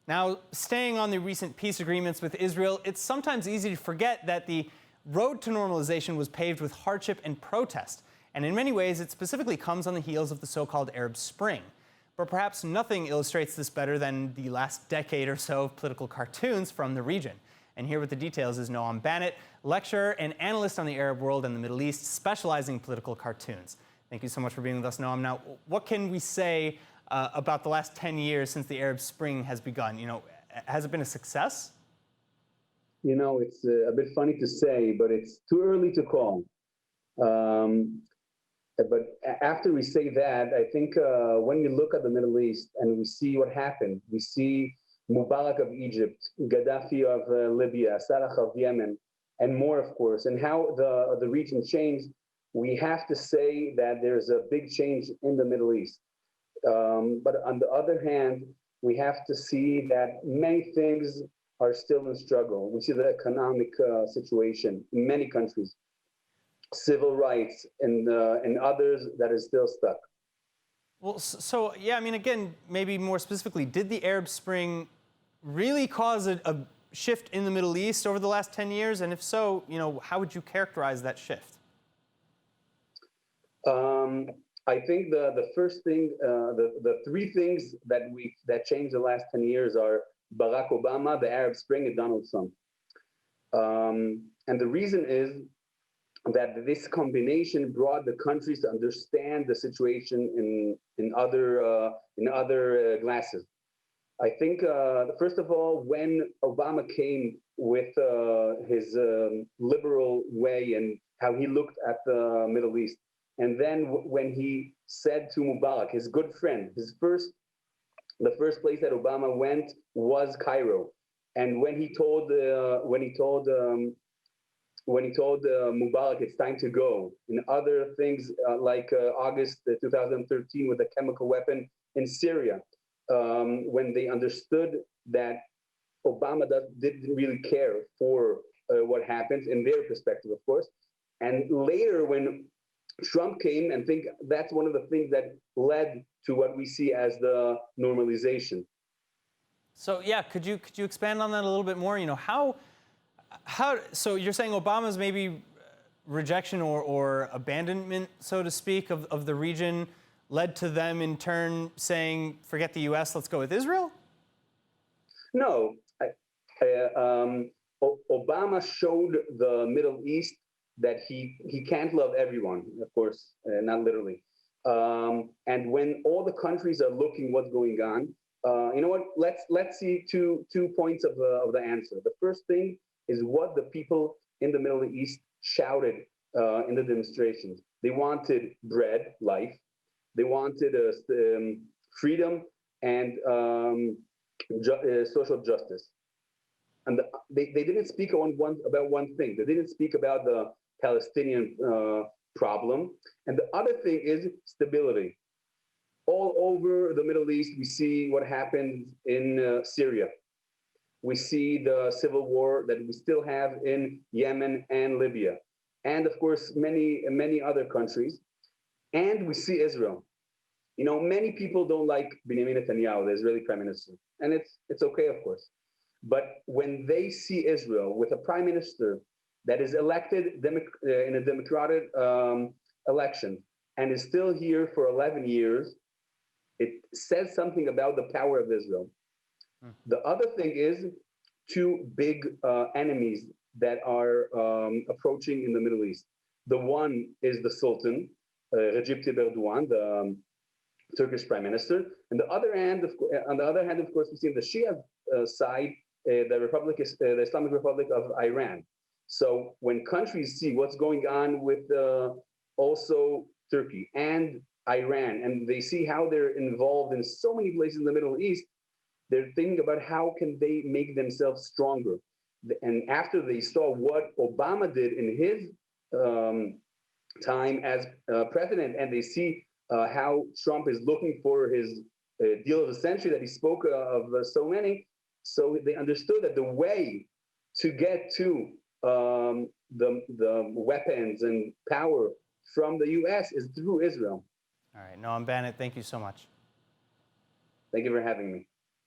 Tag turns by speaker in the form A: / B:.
A: Now, staying on the recent peace agreements with Israel, it's sometimes easy to forget that the road to normalization was paved with hardship and protest. And in many ways, it specifically comes on the heels of the so-called Arab Spring. But perhaps nothing illustrates this better than the last decade or so of political cartoons from the region. And here with the details is Noam Bannett, lecturer and analyst on the Arab world and the Middle East, specializing in political cartoons. Thank you so much for being with us, Noam. Now, what can we say about the last 10 years since the Arab Spring has begun? Has it been a success?
B: It's a bit funny to say, but it's too early to call. But after we say that, I think when we look at the Middle East and we see what happened, we see Mubarak of Egypt, Gaddafi of Libya, Saleh of Yemen, and more, of course, and how the region changed, we have to say that there's a big change in the Middle East. But on the other hand, we have to see that many things are still in struggle. We see the economic situation in many countries, civil rights, and others that is still stuck.
A: Well, so yeah, I mean, again, maybe more specifically, did the Arab Spring really cause a shift in the Middle East over the last 10 years? And if so, how would you characterize that shift?
B: I think the first thing, the three things that changed the last 10 years are Barack Obama, the Arab Spring, and Donald Trump. And the reason is that this combination brought the countries to understand the situation in other glasses. I think, first of all, when Obama came with his liberal way and how he looked at the Middle East, and then when he said to Mubarak, his good friend, the first place that Obama went was Cairo, and when he told Mubarak it's time to go, and other things like August 2013 with the chemical weapon in Syria, when they understood that Obama didn't really care for what happens in their perspective, of course, and later when Trump came, and think that's one of the things that led to what we see as the normalization.
A: So yeah, could you expand on that a little bit more? So you're saying Obama's maybe rejection or abandonment, so to speak, of the region led to them in turn saying, forget the US, let's go with Israel?
B: No, Obama showed the Middle East that he can't love everyone, of course, not literally. And when all the countries are looking what's going on, you know what? Let's see two points of the answer. The first thing is what the people in the Middle East shouted in the demonstrations. They wanted bread, life. They wanted freedom and social justice. And they didn't speak about one thing. They didn't speak about the Palestinian problem. And the other thing is stability. All over the Middle East, we see what happened in Syria. We see the civil war that we still have in Yemen and Libya. And of course, many other countries. And we see Israel. Many people don't like Benjamin Netanyahu, the Israeli prime minister. And it's okay, of course. But when they see Israel with a prime minister that is elected in a democratic election and is still here for 11 years, it says something about the power of Israel. The other thing is two big enemies that are approaching in the Middle East. The one is the Sultan, Recep Tayyip Erdogan, the Turkish prime minister. And on the other hand, of course, we see the Shia side, the Islamic Republic of Iran. So when countries see what's going on with also Turkey and Iran, and they see how they're involved in so many places in the Middle East, they're thinking about how can they make themselves stronger. And after they saw what Obama did in his time as president, and they see how Trump is looking for his deal of the century that he spoke of so many, so they understood that the way to get to the weapons and power from the US is through Israel.
A: All right, Noam Bannett, thank you so much.
B: Thank you for having me.